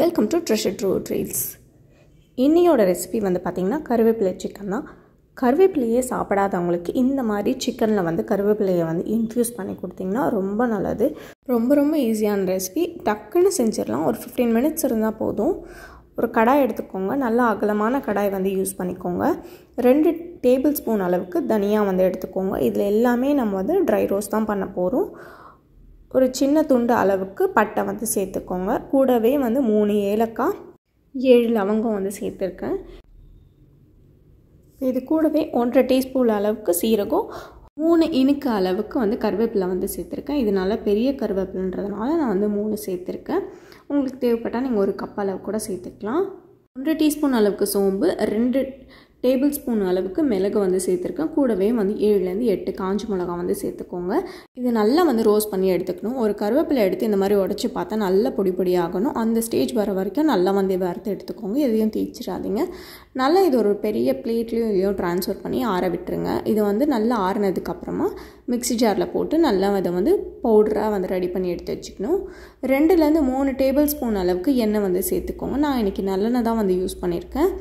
Welcome to treasure true ட்ரீல்ஸ். இன்னையோட recipe வந்து பார்த்திங்கன்னா கருவேப்பிலை சிக்கன் தான். கருவேப்பிலையே சாப்பிடாதவங்களுக்கு இந்த மாதிரி சிக்கனில் வந்து கருவேப்பிலையை வந்து இன்ஃப்யூஸ் பண்ணி கொடுத்திங்கன்னா ரொம்ப நல்லது. ரொம்ப ஈஸியான ரெசிபி, டக்குன்னு செஞ்சிடலாம். ஒரு 15 மினிட்ஸ் இருந்தால் போதும். ஒரு கடாய் எடுத்துக்கோங்க, நல்லா அகலமான கடாய் வந்து யூஸ் பண்ணிக்கோங்க. 2 டேபிள் ஸ்பூன் அளவுக்கு தனியா வந்து எடுத்துக்கோங்க. இதில் எல்லாமே நம்ம வந்து ட்ரை ரோஸ்ட் தான் பண்ண போகிறோம். ஒரு சின்ன துண்டு அளவுக்கு பட்டை வந்து சேர்த்துக்கோங்க. கூடவே வந்து 3 ஏலக்காய், 7 லவங்கம் வந்து சேர்த்துருக்கேன். இது கூடவே 1.5 டீஸ்பூன் அளவுக்கு சீரகம், 3 இனுக்கு அளவுக்கு வந்து கருவேப்பிலை வந்து சேர்த்துருக்கேன். இது நல்லா பெரிய கருவேப்பிலைன்றதுனால நான் வந்து 3 சேர்த்துருக்கேன். உங்களுக்கு தேவைப்பட்டால் நீங்கள் 1 கப் அளவு கூட சேர்த்துக்கலாம். 1 டீஸ்பூன் அளவுக்கு சோம்பு, 2 டேபிள் ஸ்பூன் அளவுக்கு மிளகு வந்து சேர்த்துருக்கேன். கூடவே வந்து 7லேருந்து 8 காஞ்ச மிளகாய் வந்து சேர்த்துக்கோங்க. இது நல்லா வந்து ரோஸ்ட் பண்ணி எடுத்துக்கணும். ஒரு கருவேப்பிலை எடுத்து இந்த மாதிரி உடச்சி பார்த்தா நல்லா பொடி ஆகணும். அந்த ஸ்டேஜ் வர வரைக்கும் நல்லா வந்து வறுத்து எடுத்துக்கோங்க. எதையும் தீச்சிடாதீங்க. நல்லா இது ஒரு பெரிய பிளேட்லேயும் இதையும் ட்ரான்ஸ்ஃபர் பண்ணி ஆற விட்டுருங்க. இது வந்து நல்லா ஆறினதுக்கப்புறமா மிக்ஸி ஜாரில் போட்டு நல்லா இதை வந்து பவுடராக வந்து ரெடி பண்ணி எடுத்து வச்சுக்கணும். 2லேருந்து 3 டேபிள் ஸ்பூன் அளவுக்கு எண்ணெய் வந்து சேர்த்துக்கோங்க. நான் இன்றைக்கி நல்லெண்ணெய் தான் வந்து யூஸ் பண்ணியிருக்கேன்.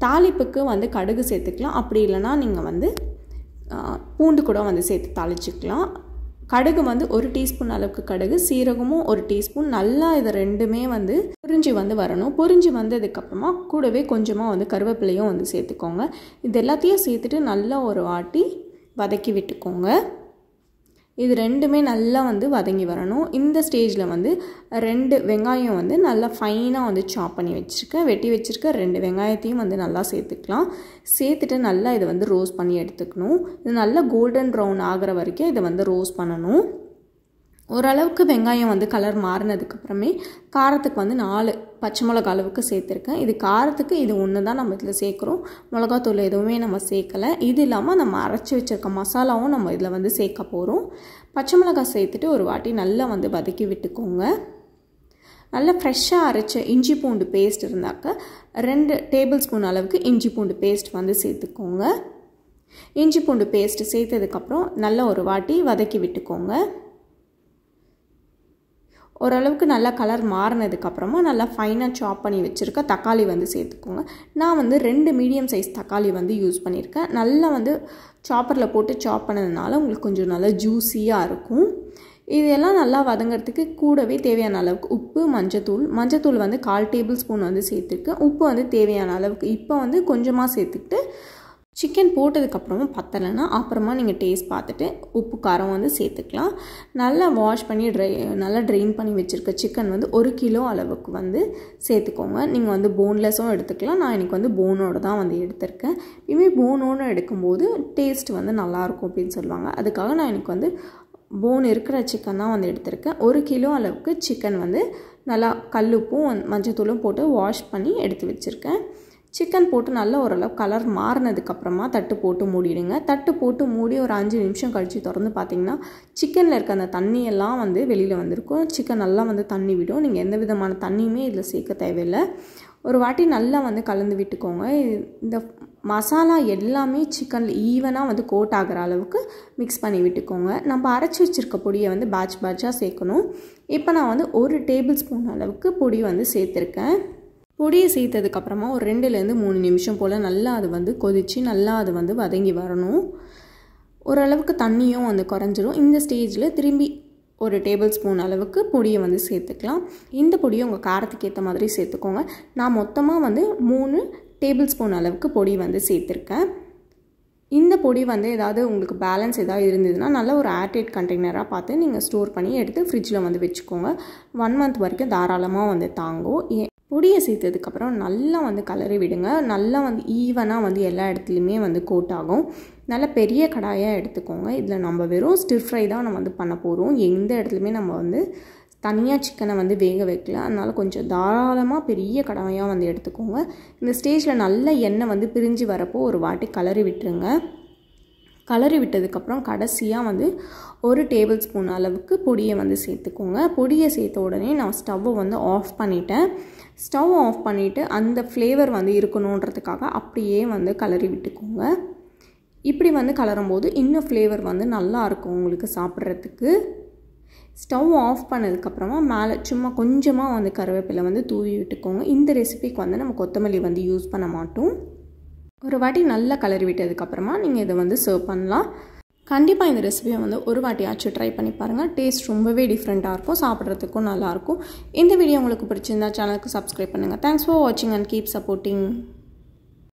தாளிப்புக்கு வந்து கடுகு சேர்த்துக்கலாம். அப்படி இல்லைனா நீங்கள் வந்து பூண்டு கூட வந்து சேர்த்து தாளிச்சிக்கலாம். கடுகு வந்து 1 டீஸ்பூன் அளவுக்கு கடுகு, சீரகமும் 1 டீஸ்பூன். நல்லா இது ரெண்டுமே வந்து பொரிஞ்சு வந்து வரணும். பொரிஞ்சு வந்ததுக்கப்புறமா கூடவே கொஞ்சமாக வந்து கருவேப்பிலையும் வந்து சேர்த்துக்கோங்க. இது எல்லாத்தையும் சேர்த்துட்டு நல்லா ஒரு வாட்டி வதக்கி விட்டுக்கோங்க. இது ரெண்டுமே நல்லா வந்து வதங்கி வரணும். இந்த ஸ்டேஜில் வந்து 2 வெங்காயம் வந்து நல்லா ஃபைனாக வந்து சாப் பண்ணி வச்சுருக்கேன். வெட்டி வச்சுருக்க 2 வெங்காயத்தையும் வந்து நல்லா சேர்த்துக்கலாம். சேர்த்துட்டு நல்லா இதை வந்து ரோஸ்ட் பண்ணி எடுத்துக்கணும். இது நல்லா கோல்டன் ப்ரௌன் ஆகிற வரைக்கும் இதை வந்து ரோஸ்ட் பண்ணணும். ஓரளவுக்கு வெங்காயம் வந்து கலர் மாறினதுக்கப்புறமே காரத்துக்கு வந்து 4 பச்சை மிளகா அளவுக்கு சேர்த்துருக்கேன். இது காரத்துக்கு இது ஒன்று தான் நம்ம இதில் சேர்க்குறோம். மிளகாத்தூள் எதுவுமே நம்ம சேர்க்கலை. இது இல்லாமல் நம்ம அரைச்சி வச்சுருக்க மசாலாவும் நம்ம இதில் வந்து சேர்க்க போகிறோம். பச்சை மிளகாய் சேர்த்துட்டு ஒரு வாட்டி நல்லா வந்து வதக்கி விட்டுக்கோங்க. நல்லா ஃப்ரெஷ்ஷாக அரைச்ச இஞ்சி பூண்டு பேஸ்ட் இருந்தாக்க 2 டேபிள் ஸ்பூன் அளவுக்கு இஞ்சி பூண்டு பேஸ்ட் வந்து சேர்த்துக்கோங்க. இஞ்சி பூண்டு பேஸ்ட்டு சேர்த்ததுக்கப்புறம் நல்லா ஒரு வாட்டி வதக்கி விட்டுக்கோங்க. ஓரளவுக்கு நல்லா கலர் மாறினதுக்கப்புறமா நல்லா ஃபைனாக சாப் பண்ணி வச்சுருக்க தக்காளி வந்து சேர்த்துக்கோங்க. நான் வந்து 2 மீடியம் சைஸ் தக்காளி வந்து யூஸ் பண்ணியிருக்கேன். நல்லா வந்து சாப்பரில் போட்டு சாப் பண்ணதுனால உங்களுக்கு கொஞ்சம் நல்லா ஜூஸியாக இருக்கும். இதெல்லாம் நல்லா வதங்கிறதுக்கு கூடவே தேவையான அளவுக்கு உப்பு, மஞ்சத்தூள் வந்து 1/4 டேபிள் ஸ்பூன் வந்து சேர்த்துருக்கேன். உப்பு வந்து தேவையான அளவுக்கு இப்போ வந்து கொஞ்சமாக சேர்த்துக்கிட்டு சிக்கன் போட்டதுக்கப்புறமா பத்தலைன்னா அப்புறமா நீங்கள் டேஸ்ட் பார்த்துட்டு உப்பு காரம் வந்து சேர்த்துக்கலாம். நல்லா வாஷ் பண்ணி நல்லா ட்ரெயின் பண்ணி வச்சுருக்க சிக்கன் வந்து 1 கிலோ அளவுக்கு வந்து சேர்த்துக்கோங்க. நீங்கள் வந்து போன்லெஸ்ஸும் எடுத்துக்கலாம். நான் இன்றைக்கி வந்து போனோடு தான் வந்து எடுத்திருக்கேன். இனிமேல் போனோடு எடுக்கும்போது டேஸ்ட் வந்து நல்லாயிருக்கும் அப்படின்னு சொல்லுவாங்க. அதுக்காக நான் இன்றைக்கி வந்து போன் இருக்கிற சிக்கன் தான் வந்து எடுத்திருக்கேன். 1 கிலோ அளவுக்கு சிக்கன் வந்து நல்லா கல்லுப்பும் மஞ்சத்தூளும் போட்டு வாஷ் பண்ணி எடுத்து வச்சுருக்கேன். சிக்கன் போட்டு நல்லா ஓரளவு கலர் மாறினதுக்கப்புறமா தட்டு போட்டு மூடிடுங்க. தட்டு போட்டு மூடி ஒரு 5 நிமிஷம் கழித்து திறந்து பார்த்தீங்கன்னா சிக்கனில் இருக்க அந்த தண்ணியெல்லாம் வந்து வெளியில் வந்திருக்கும். சிக்கன் நல்லா வந்து தண்ணி விடும். நீங்கள் எந்த விதமான தண்ணியுமே இதில் சேர்க்க தேவையில்லை. ஒரு வாட்டி நல்லா வந்து கலந்து விட்டுக்கோங்க. இந்த மசாலா எல்லாமே சிக்கனில் ஈவனாக வந்து கோட் ஆகிற அளவுக்கு மிக்ஸ் பண்ணி விட்டுக்கோங்க. நம்ம அரைச்சி வச்சுருக்க பொடியை வந்து பேட்சாக சேர்க்கணும். இப்போ நான் வந்து 1 டேபிள் ஸ்பூன் அளவுக்கு பொடி வந்து சேர்த்துருக்கேன். பொடியை சேர்த்ததுக்கப்புறமா ஒரு 2லேருந்து 3 நிமிஷம் போல் நல்லா அது வந்து கொதித்து நல்லா அது வந்து வதங்கி வரணும். ஓரளவுக்கு தண்ணியும் வந்து குறைஞ்சிரும். இந்த ஸ்டேஜில் திரும்பி 1 டேபிள் ஸ்பூன் அளவுக்கு பொடியை வந்து சேர்த்துக்கலாம். இந்த பொடியை உங்கள் காரத்துக்கு ஏற்ற மாதிரி சேர்த்துக்கோங்க. நான் மொத்தமாக வந்து 3 டேபிள் ஸ்பூன் அளவுக்கு பொடி வந்து சேர்த்துருக்கேன். இந்த பொடி வந்து ஏதாவது உங்களுக்கு பேலன்ஸ் ஏதாவது இருந்ததுன்னா நல்லா ஒரு ஏர்டைட் கண்டெய்னராக பார்த்து நீங்கள் ஸ்டோர் பண்ணி எடுத்து ஃப்ரிட்ஜில் வந்து வச்சுக்கோங்க. 1 மந்த் வரைக்கும் தாராளமாக வந்து தாங்கும். பொடியை சேர்த்ததுக்கப்புறம் நல்லா வந்து கலரி விடுங்க. நல்லா வந்து ஈவனாக வந்து எல்லா இடத்துலையுமே வந்து கோட் ஆகும். நல்ல பெரிய கடாயாக எடுத்துக்கோங்க. இதில் நம்ம வெறும் ஸ்டிர் ஃப்ரை தான் நம்ம வந்து பண்ண போகிறோம். எந்த இடத்துலையுமே நம்ம வந்து தனியாக சிக்கனை வந்து வேக வைக்கல. அதனால் கொஞ்சம் தாராளமாக பெரிய கடாயாக வந்து எடுத்துக்கோங்க. இந்த ஸ்டேஜில் நல்ல எண்ணெய் வந்து பிரிஞ்சு வரப்போ ஒரு வாட்டி கலரி விட்டுருங்க. கலரி விட்டதுக்கப்புறம் கடைசியாக வந்து 1 டேபிள் ஸ்பூன் அளவுக்கு பொடியை வந்து சேர்த்துக்கோங்க. பொடியை சேர்த்த உடனே நான் ஸ்டவ்வை வந்து ஆஃப் பண்ணிட்டேன். ஸ்டவ் ஆஃப் பண்ணிவிட்டு அந்த ஃப்ளேவர் வந்து இருக்கணுன்றதுக்காக அப்படியே வந்து கலரி விட்டுக்கோங்க. இப்படி வந்து கலரும் போது இன்னும் ஃப்ளேவர் வந்து நல்லாயிருக்கும் உங்களுக்கு சாப்பிட்றதுக்கு. ஸ்டவ் ஆஃப் பண்ணதுக்கப்புறமா மேலே சும்மா கொஞ்சமாக வந்து கருவேப்பிலை வந்து தூவி விட்டுக்கோங்க. இந்த ரெசிபிக்கு வந்து நம்ம கொத்தமல்லி வந்து யூஸ் பண்ண மாட்டோம். ஒரு வாட்டி நல்லா கலரி விட்டதுக்கப்புறமா நீங்கள் இதை வந்து சர்வ் பண்ணலாம். கண்டிப்பாக இந்த ரெசிபியை வந்து ஒரு வாட்டியாச்சும் ட்ரை பண்ணி பாருங்கள். டேஸ்ட் ரொம்பவே டிஃப்ரெண்ட்டாக இருக்கும், சாப்பிட்றதுக்கும் நல்லாயிருக்கும். இந்த வீடியோ உங்களுக்கு பிடிச்சிருந்தா சேனலுக்கு சப்ஸ்கிரைப் பண்ணுங்கள். தேங்க்ஸ் ஃபார் வாட்சிங் அண்ட் கீப் சப்போர்ட்டிங்.